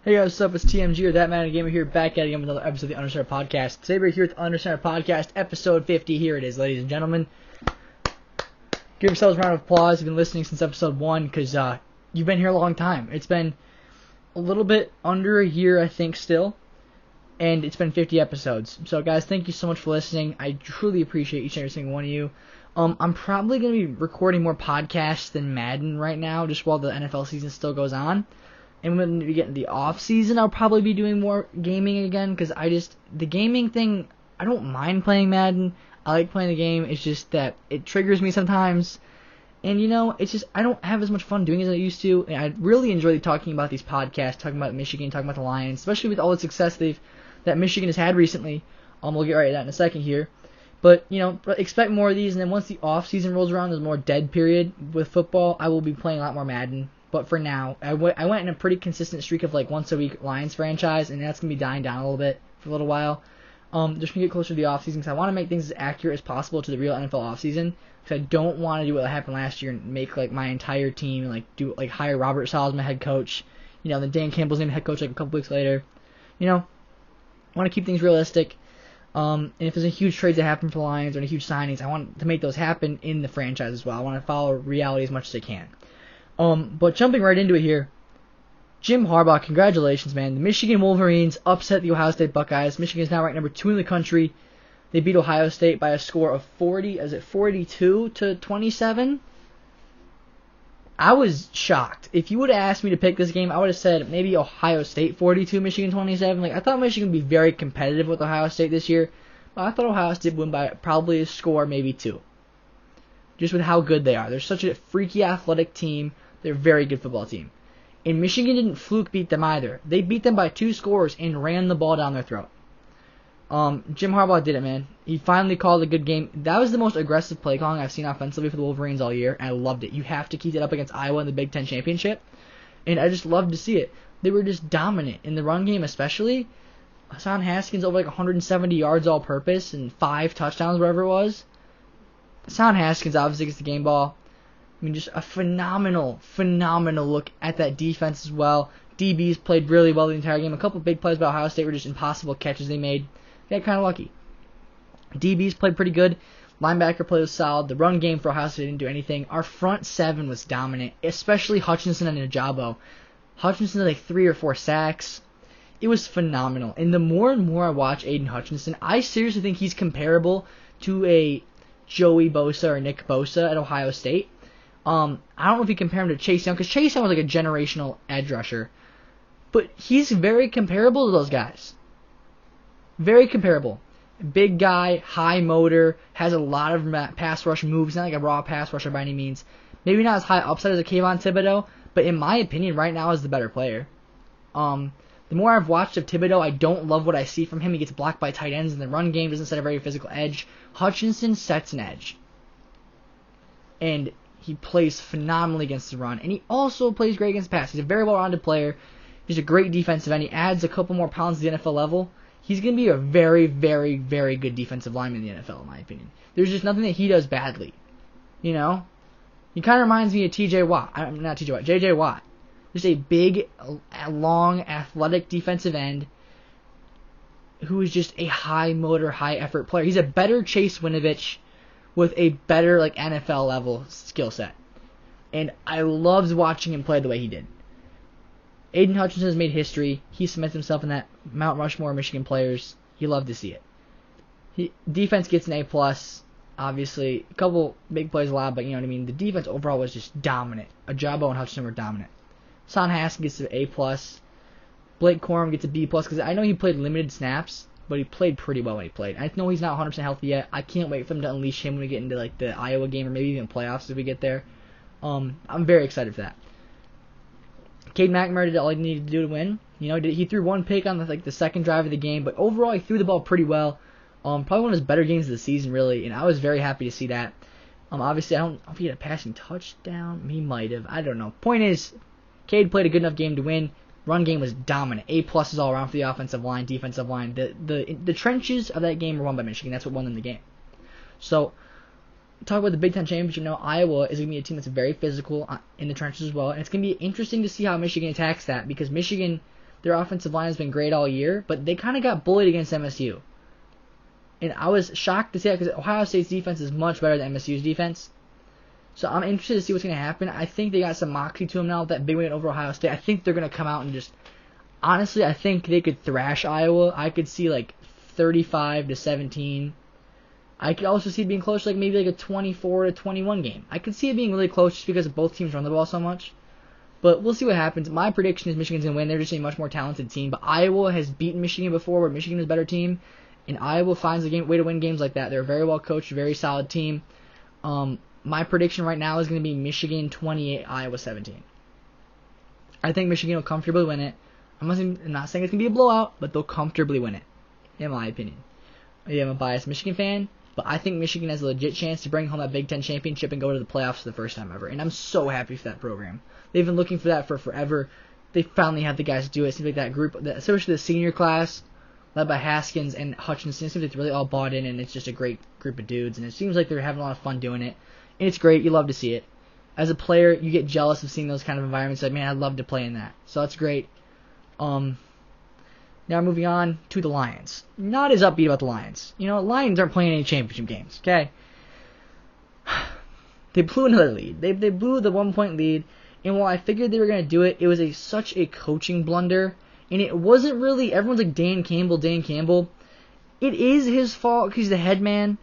Hey guys, what's up? It's TMG or That Man Gamer here, back at it again with another episode of the Undercenter Podcast. Today we're here with the Undercenter Podcast, episode 50. Here it is, ladies and gentlemen. Give yourselves a round of applause. You've been listening since episode 1 because you've been here a long time. It's been a little bit under a year, I think, still, and it's been 50 episodes. So guys, thank you so much for listening. I truly appreciate each and every single one of you. I'm probably going to be recording more podcasts than Madden right now, just while the NFL season still goes on. And when we get into the off season, I'll probably be doing more gaming again, because the gaming thing, I don't mind playing Madden. I like playing the game. It's just that it triggers me sometimes. And it's just, I don't have as much fun doing it as I used to. And I really enjoy talking about these podcasts, talking about Michigan, talking about the Lions, especially with all the success that Michigan has had recently. We'll get right to that in a second here. But, expect more of these. And then once the off season rolls around, there's a more dead period with football. I will be playing a lot more Madden. But for now, I went in a pretty consistent streak of like once a week Lions franchise, and that's going to be dying down a little bit for a little while. Just going to get closer to the offseason because I want to make things as accurate as possible to the real NFL offseason. Because I don't want to do what happened last year and make like my entire team and hire Robert Saleh as my head coach. Then Dan Campbell's named head coach like a couple weeks later. I want to keep things realistic. And if there's a huge trade that happen for the Lions or any huge signings, I want to make those happen in the franchise as well. I want to follow reality as much as I can. But jumping right into it here, Jim Harbaugh, congratulations, man. The Michigan Wolverines upset the Ohio State Buckeyes. Michigan is now ranked number 2 in the country. They beat Ohio State by a score of 42-27? I was shocked. If you would have asked me to pick this game, I would have said maybe Ohio State 42, Michigan 27. I thought Michigan would be very competitive with Ohio State this year, but I thought Ohio State would win by probably a score, maybe 2. Just with how good they are. They're such a freaky athletic team. They're a very good football team. And Michigan didn't fluke beat them either. They beat them by 2 scores and ran the ball down their throat. Jim Harbaugh did it, man. He finally called a good game. That was the most aggressive play calling I've seen offensively for the Wolverines all year, and I loved it. You have to keep it up against Iowa in the Big Ten Championship, and I just loved to see it. They were just dominant in the run game, especially. Hassan Haskins over 170 yards all-purpose and 5 touchdowns, whatever it was. Hassan Haskins obviously gets the game ball. Just a phenomenal look at that defense as well. DBs played really well the entire game. A couple of big plays by Ohio State were just impossible catches they made. They got kind of lucky. DBs played pretty good. Linebacker play was solid. The run game for Ohio State didn't do anything. Our front 7 was dominant, especially Hutchinson and Ajabo. Hutchinson had 3 or 4 sacks. It was phenomenal. And the more and more I watch Aidan Hutchinson, I seriously think he's comparable to a Joey Bosa or Nick Bosa at Ohio State. I don't know if you compare him to Chase Young, because Chase Young was a generational edge rusher. But he's very comparable to those guys. Very comparable. Big guy, high motor, has a lot of pass rush moves. Not like a raw pass rusher by any means. Maybe not as high upside as a Kayvon Thibodeau, but in my opinion, right now is the better player. The more I've watched of Thibodeau, I don't love what I see from him. He gets blocked by tight ends in the run game, doesn't set a very physical edge. Hutchinson sets an edge. And he plays phenomenally against the run, and he also plays great against the pass. He's a very well-rounded player. He's a great defensive end. He adds a couple more pounds to the NFL level. He's going to be a very, very, very good defensive lineman in the NFL, in my opinion. There's just nothing that he does badly. He kind of reminds me of J.J. Watt. Just a big, long, athletic defensive end who is just a high-motor, high-effort player. He's a better Chase Winovich with a better NFL level skill set. And I loved watching him play the way he did. Aidan Hutchinson has made history. He cements himself in that Mount Rushmore of Michigan players. You love to see it. Defense gets an A+. Obviously, a couple big plays allowed, but you know what I mean. The defense overall was just dominant. Ajabo and Hutchinson were dominant. Hassan Haskins gets an A+. Blake Corum gets a B+, because I know he played limited snaps, but he played pretty well when he played. I know he's not 100% healthy yet. I can't wait for them to unleash him when we get into the Iowa game or maybe even playoffs if we get there. I'm very excited for that. Cade McNamara did all he needed to do to win. He threw 1 pick on the second drive of the game, but overall he threw the ball pretty well. Probably one of his better games of the season, really, and I was very happy to see that. Obviously, I don't know if he had a passing touchdown. He might have. I don't know. Point is, Cade played a good enough game to win. Run game was dominant. A+ all around for the offensive line, defensive line. The trenches of that game were won by Michigan. That's what won them the game. So, talk about the Big Ten Championship now. Iowa is going to be a team that's very physical in the trenches as well. And it's going to be interesting to see how Michigan attacks that, because Michigan Their offensive line has been great all year, but they kind of got bullied against MSU. And I was shocked to see that because Ohio State's defense is much better than MSU's defense. So I'm interested to see what's going to happen. I think they got some moxie to them now with that big win over Ohio State. I think they're going to come out and just... Honestly, I think they could thrash Iowa. I could see like 35-17. I could also see it being close, like maybe like a 24-21 game. I could see it being really close just because both teams run the ball so much. But we'll see what happens. My prediction is Michigan's going to win. They're just a much more talented team. But Iowa has beaten Michigan before, where Michigan is a better team. And Iowa finds a way to win games like that. They're a very well coached, very solid team. My prediction right now is going to be Michigan 28, Iowa 17. I think Michigan will comfortably win it. I'm not saying it's going to be a blowout, but they'll comfortably win it, in my opinion. Yeah, I'm a biased Michigan fan, but I think Michigan has a legit chance to bring home that Big Ten championship and go to the playoffs for the first time ever. And I'm so happy for that program. They've been looking for that for forever. They finally have the guys to do it. It seems like that group, especially the senior class, led by Haskins and Hutchinson, it seems like they're really all bought in, and it's just a great group of dudes. And it seems like they're having a lot of fun doing it. And it's great. You love to see it. As a player, you get jealous of seeing those kind of environments. Like, man, I'd love to play in that. So that's great. Now moving on to the Lions. Not as upbeat about the Lions. Lions aren't playing any championship games, okay? They blew another lead. They blew the 1-point lead, and while I figured they were going to do it, it was such a coaching blunder, and it wasn't really, everyone's like, Dan Campbell. It is his fault because he's the head man.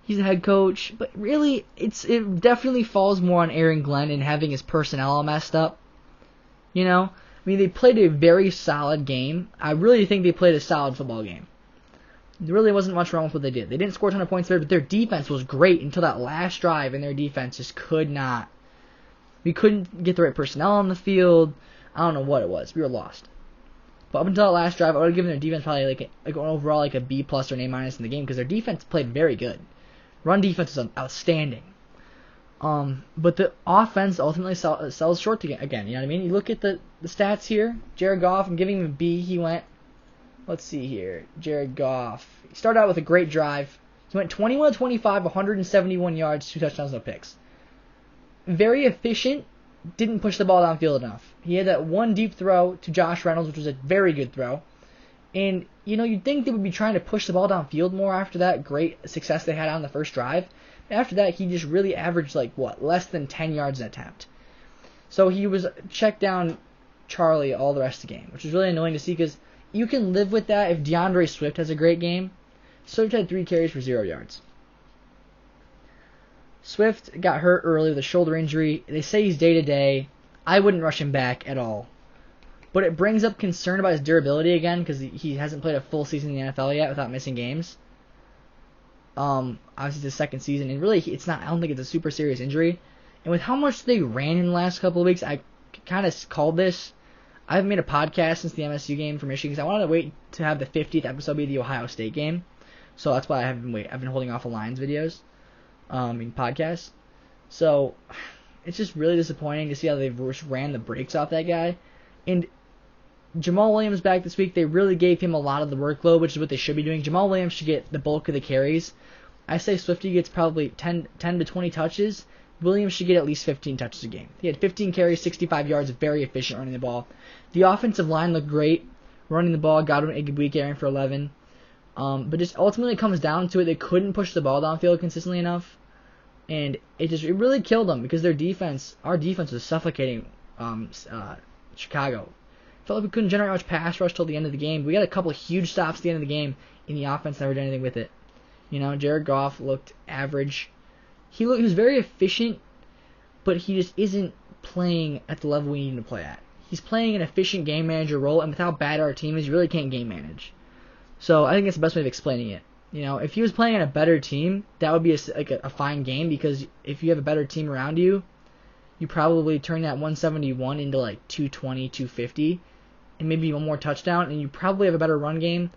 He's the head coach, but really, it definitely falls more on Aaron Glenn and having his personnel all messed up. They played a very solid game. I really think they played a solid football game. There really wasn't much wrong with what they did. They didn't score a ton of points there, but their defense was great until that last drive, and their defense just could not. We couldn't get the right personnel on the field. I don't know what it was. We were lost. But up until that last drive, I would have given their defense probably like overall like a B+ or an A- in the game because their defense played very good. Run defense is outstanding. But the offense ultimately sells short again. You know what I mean? You look at the stats here. Jared Goff, I'm giving him a B. He went, let's see here. Jared Goff. He started out with a great drive. He went 21-25, 171 yards, 2 touchdowns, no picks. Very efficient. Didn't push the ball downfield enough. He had that one deep throw to Josh Reynolds, which was a very good throw. And, you'd think they would be trying to push the ball downfield more after that great success they had on the first drive. After that, he just really averaged, less than 10 yards an attempt. So he was checked down Charlie all the rest of the game, which is really annoying to see because you can live with that if DeAndre Swift has a great game. Swift had 3 carries for 0 yards. Swift got hurt early with a shoulder injury. They say he's day-to-day. I wouldn't rush him back at all. But it brings up concern about his durability again because he hasn't played a full season in the NFL yet without missing games. Obviously it's the second season, and really I don't think it's a super serious injury. And with how much they ran in the last couple of weeks, I kind of called this. I haven't made a podcast since the MSU game for Michigan because I wanted to wait to have the 50th episode be the Ohio State game. So that's why I've been holding off of Lions videos, podcasts. So it's just really disappointing to see how they ran the brakes off that guy. And Jamal Williams back this week, they really gave him a lot of the workload, which is what they should be doing. Jamal Williams should get the bulk of the carries. I say Swifty gets probably 10 to 20 touches. Williams should get at least 15 touches a game. He had 15 carries, 65 yards, very efficient running the ball. The offensive line looked great running the ball. Godwin Igwebuike for 11. But just ultimately comes down to it. They couldn't push the ball downfield consistently enough. And it really killed them because our defense was suffocating Chicago. Felt like we couldn't generate much pass rush till the end of the game. We got a couple of huge stops at the end of the game, and the offense never did anything with it. Jared Goff looked average. He was very efficient, but he just isn't playing at the level we need him to play at. He's playing an efficient game manager role, and with how bad our team is, you really can't game manage. So I think that's the best way of explaining it. If he was playing on a better team, that would be a fine game because if you have a better team around you, you probably turn that 171 into 220, 250. And maybe one more touchdown, and you probably have a better run game.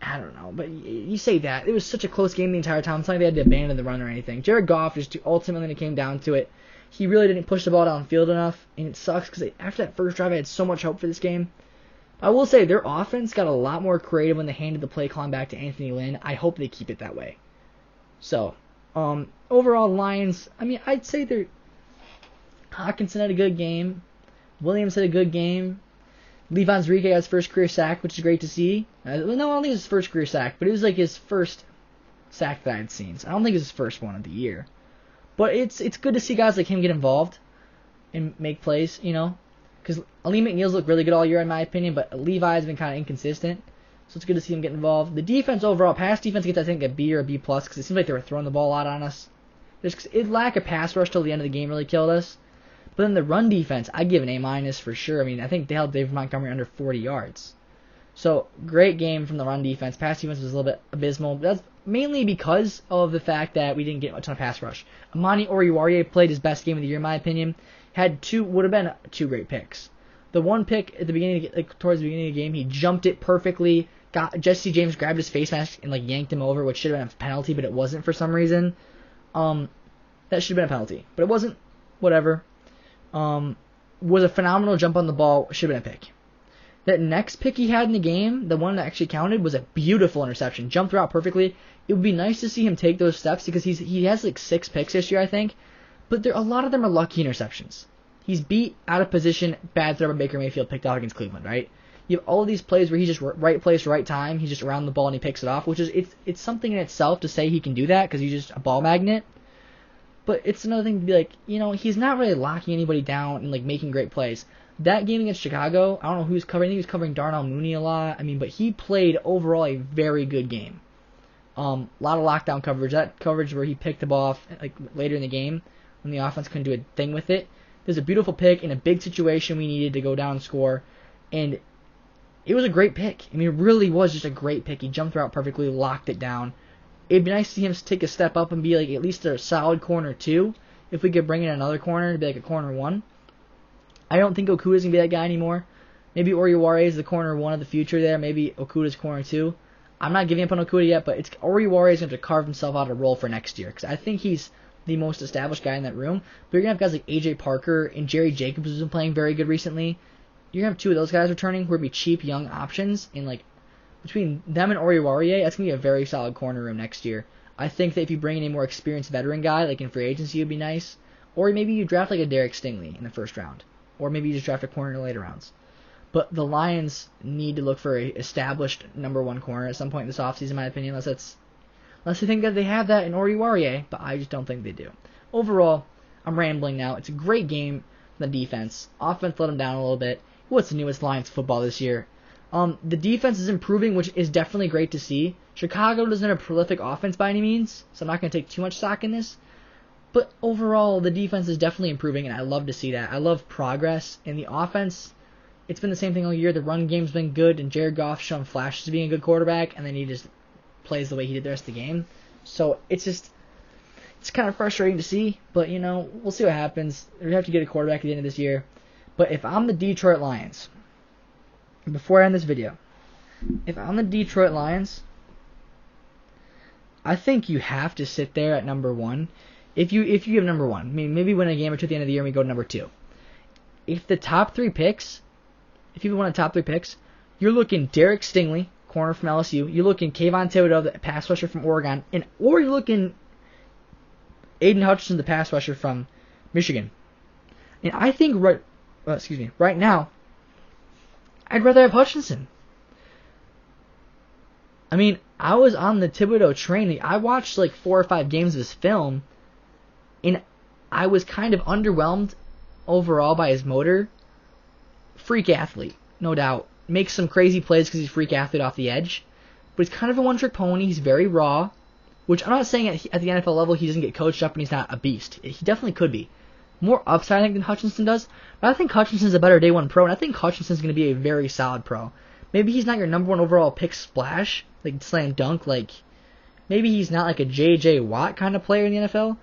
I don't know, but you say that. It was such a close game the entire time. It's not like they had to abandon the run or anything. Jared Goff, just ultimately, when it came down to it, he really didn't push the ball downfield enough, and it sucks because after that first drive, I had so much hope for this game. I will say, their offense got a lot more creative when they handed the play calling back to Anthony Lynn. I hope they keep it that way. So, overall, Lions, I'd say Hawkinson had a good game. Williams had a good game. Levon Zrike got his first career sack, which is great to see. No, I don't think it was his first career sack, but it was like his first sack that I had seen. So I don't think it was his first one of the year. But it's good to see guys like him get involved and make plays, because Ali McNeil's looked really good all year in my opinion, but Levi's been kind of inconsistent. So it's good to see him get involved. The defense overall, pass defense gets I think a B or a B plus because it seems like they were throwing the ball a lot on us. Lack of pass rush till the end of the game really killed us. But then the run defense, I give an A minus for sure. I mean, I think they held David Montgomery under 40 yards. So great game from the run defense. Pass defense was a little bit abysmal. But that's mainly because of the fact that we didn't get a ton of pass rush. Amani Oruwariye played his best game of the year in my opinion. Would have been two great picks. The one pick at the beginning, towards the beginning of the game, he jumped it perfectly. Jesse James grabbed his face mask and yanked him over, which should have been a penalty, but it wasn't for some reason. That should have been a penalty, but it wasn't. Whatever. Was a phenomenal jump on the ball. Should have been a pick. That next pick he had in the game, the one that actually counted, was a beautiful interception. Jumped throughout perfectly. It would be nice to see him take those steps because he has 6 picks this year, I think. But a lot of them are lucky interceptions. He's beat out of position, bad throw by Baker Mayfield, picked off against Cleveland, right? You have all of these plays where he's just right place, right time. He's just around the ball and he picks it off, which is it's something in itself to say he can do that because he's just a ball magnet. But it's another thing to be like, he's not really locking anybody down and making great plays. That game against Chicago, I don't know who he was covering. I think he was covering Darnell Mooney a lot. I mean, but he played overall a very good game. A lot of lockdown coverage. That coverage where he picked the ball off later in the game when the offense couldn't do a thing with it. There's a beautiful pick in a big situation we needed to go down and score, and it was a great pick. I mean, it really was just a great pick. He jumped throughout perfectly, locked it down. It'd be nice to see him take a step up and be at least a solid corner 2. If we could bring in another corner to be a corner 1. I don't think Okuda's going to be that guy anymore. Maybe Oruwariye is the corner 1 of the future there. Maybe Okuda's corner 2. I'm not giving up on Okuda yet, but Oruwariye is going to carve himself out a role for next year because I think he's the most established guy in that room. But you're going to have guys like A.J. Parker and Jerry Jacobs who's been playing very good recently. You're going to have 2 of those guys returning who would be cheap young options. And between them and Oruwariye, that's going to be a very solid corner room next year. I think that if you bring in a more experienced veteran guy, in free agency, it would be nice. Or maybe you draft a Derek Stingley in the first round. Or maybe you just draft a corner in the later rounds. But the Lions need to look for a established number 1 corner at some point in this offseason, in my opinion, unless they think that they have that in Oruwariye, but I just don't think they do. Overall, I'm rambling now. It's a great game from the defense. Offense let them down a little bit. What's the newest Lions football this year? The defense is improving, which is definitely great to see. Chicago doesn't have a prolific offense by any means, so I'm not going to take too much stock in this. But overall, the defense is definitely improving, and I love to see that. I love progress. In the offense, it's been the same thing all year. The run game's been good, and Jared Goff's shown flashes of being a good quarterback, and then he just plays the way he did the rest of the game. So it's kind of frustrating to see, but we'll see what happens. We have to get a quarterback at the end of this year. But if I'm the Detroit Lions, before I end this video, if I'm the Detroit Lions, I think you have to sit there at number 1. If you have number 1, I mean, maybe win a game or 2 at the end of the year and we go to number 2. If the top 3 picks, if you want the top 3 picks, you're looking Derek Stingley, corner from LSU. You're looking Kayvon Thibodeau, the pass rusher from Oregon, or you're looking Aidan Hutchinson, the pass rusher from Michigan. And I think right now, I'd rather have Hutchinson. I mean, I was on the Thibodeau train. I watched 4 or 5 games of his film, and I was kind of underwhelmed overall by his motor. Freak athlete, no doubt. Makes some crazy plays because he's a freak athlete off the edge. But he's kind of a one-trick pony. He's very raw, which I'm not saying at the NFL level he doesn't get coached up and he's not a beast. He definitely could be. More upside, I think, than Hutchinson does. But I think Hutchinson's a better day 1 pro, and I think Hutchinson's going to be a very solid pro. Maybe he's not your number 1 overall pick splash, slam dunk, maybe he's not a J.J. Watt kind of player in the NFL,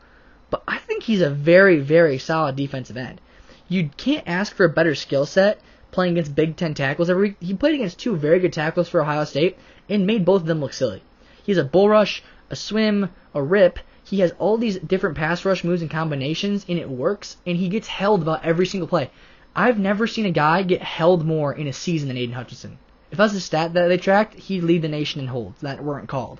but I think he's a very, very solid defensive end. You can't ask for a better skill set playing against Big Ten tackles every week. He played against 2 very good tackles for Ohio State and made both of them look silly. He has a bull rush, a swim, a rip. He has all these different pass rush moves and combinations, and it works, and he gets held about every single play. I've never seen a guy get held more in a season than Aidan Hutchinson. If that's a stat that they tracked, he'd lead the nation in holds that weren't called.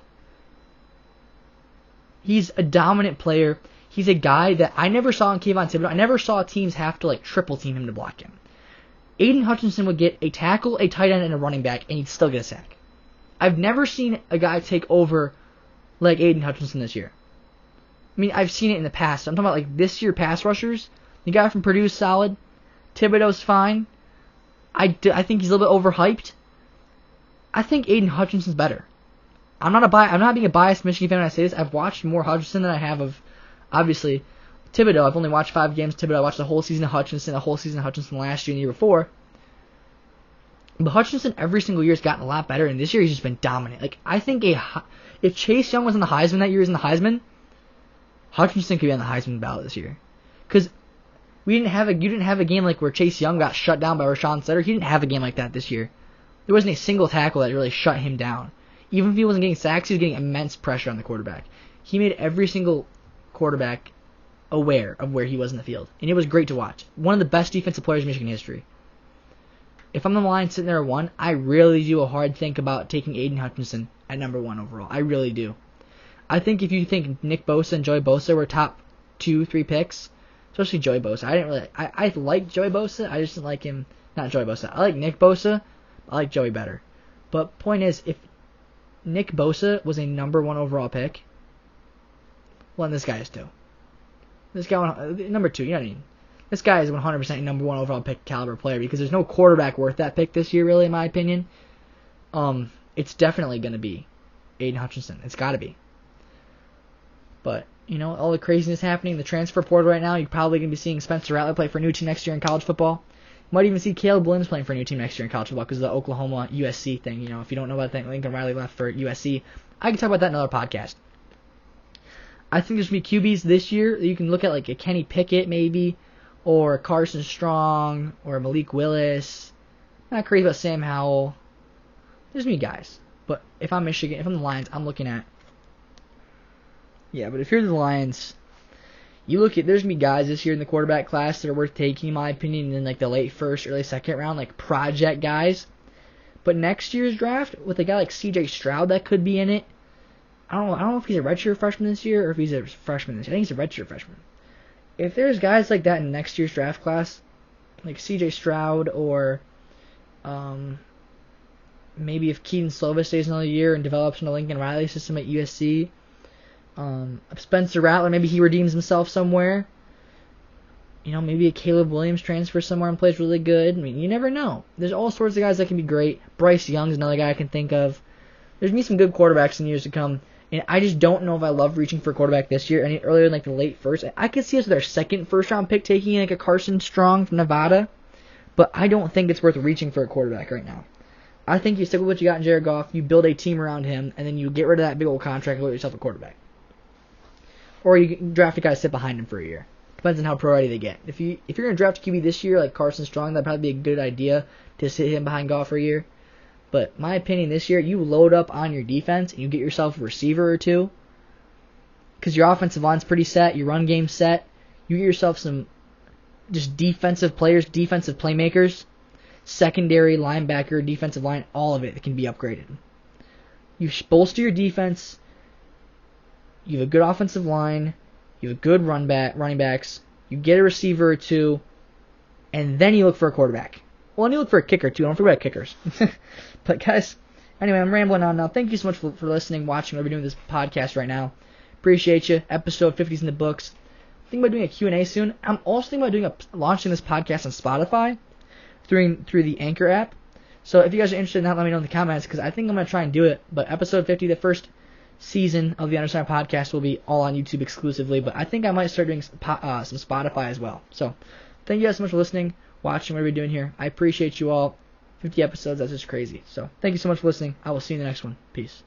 He's a dominant player. He's a guy that I never saw in Kayvon Thibodeau. I never saw teams have to triple team him to block him. Aidan Hutchinson would get a tackle, a tight end, and a running back, and he'd still get a sack. I've never seen a guy take over like Aidan Hutchinson this year. I mean, I've seen it in the past. I'm talking about like this year pass rushers. The guy from Purdue's solid. Thibodeau's fine. I think he's a little bit overhyped. I think Aidan Hutchinson's better. I'm not being a biased Michigan fan when I say this. I've watched more Hutchinson than I have of, obviously, Thibodeau. I've only watched 5 games. Thibodeau, I watched the whole season of Hutchinson, last year and the year before. But Hutchinson every single year has gotten a lot better, and this year he's just been dominant. Like, I think if Chase Young was in the Heisman that year, Hutchinson could be on the Heisman ballot this year. Because you didn't have a game like where Chase Young got shut down by Rashawn Slater. He didn't have a game like that this year. There wasn't a single tackle that really shut him down. Even if he wasn't getting sacks, he was getting immense pressure on the quarterback. He made every single quarterback aware of where he was in the field. And it was great to watch. One of the best defensive players in Michigan history. If I'm the Lions sitting there at 1, I really do a hard think about taking Aidan Hutchinson at number 1 overall. I really do. I think if you think Nick Bosa and Joey Bosa were top 2-3 picks, especially Joey Bosa. I liked Joey Bosa. I just didn't like him. Not Joey Bosa. I like Nick Bosa. I like Joey better. But point is, if Nick Bosa was a number 1 overall pick, well, then this guy is too. This guy, number 2, you know what I mean? This guy is 100% a number 1 overall pick caliber player because there's no quarterback worth that pick this year, really, in my opinion. It's definitely going to be Aidan Hutchinson. It's got to be. But, you know, all the craziness happening, the transfer portal right now, you're probably going to be seeing Spencer Rattler play for a new team next year in college football. You might even see Caleb Williams playing for a new team next year in college football because of the Oklahoma USC thing. You know, if you don't know about that, Lincoln Riley left for USC. I can talk about that in another podcast. I think there's going to be QBs this year. You can look at like a Kenny Pickett maybe, or Carson Strong, or Malik Willis. Not crazy about Sam Howell. There's going to be guys. But if I'm Michigan, if I'm the Lions, I'm looking at... Yeah, but if you're the Lions, you look at... There's going to be guys this year in the quarterback class that are worth taking, in my opinion, in like the late first, early second round, like project guys. But next year's draft, with a guy like C.J. Stroud that could be in it, I don't know if he's a redshirt freshman this year or if he's a freshman this year. I think he's a redshirt freshman. If there's guys like that in next year's draft class, like C.J. Stroud or maybe if Keaton Slovis stays another year and develops in the Lincoln Riley system at USC, Spencer Rattler, maybe he redeems himself somewhere. You know, maybe a Caleb Williams transfers somewhere and plays really good. I mean, you never know. There's all sorts of guys that can be great. Bryce Young's another guy I can think of. There's going to be some good quarterbacks in years to come. And I just don't know if I love reaching for a quarterback this year. Any earlier in like the late first. I could see us with our second first round pick taking like a Carson Strong from Nevada. But I don't think it's worth reaching for a quarterback right now. I think you stick with what you got in Jared Goff, you build a team around him, and then you get rid of that big old contract and get yourself a quarterback. Or you draft a guy to sit behind him for a year. Depends on how pro ready they get. If you're going to draft a QB this year like Carson Strong, that'd probably be a good idea to sit him behind Goff for a year. But my opinion this year, you load up on your defense and you get yourself a receiver or two. Because your offensive line's pretty set, your run game's set. You get yourself some just defensive players, defensive playmakers, secondary, linebacker, defensive line, all of it can be upgraded. You bolster your defense. You have a good offensive line. You have a good running backs. You get a receiver or two. And then you look for a quarterback. Well, and you look for a kicker too. Don't forget about kickers. But guys, anyway, I'm rambling on now. Thank you so much for listening, watching, whatever you're doing this podcast right now. Appreciate you. Episode 50's in the books. Thinking about doing a Q&A soon. I'm also thinking about launching this podcast on Spotify through the Anchor app. So if you guys are interested in that, let me know in the comments because I think I'm going to try and do it. But episode 50, the first season of the Undersigned podcast, will be all on YouTube exclusively. But I think I might start doing some Spotify as well. So thank you guys so much for listening, watching, whatever you're doing here. I appreciate you all. 50 episodes, that's just crazy. So thank you so much for listening. I will see you in the next one. Peace.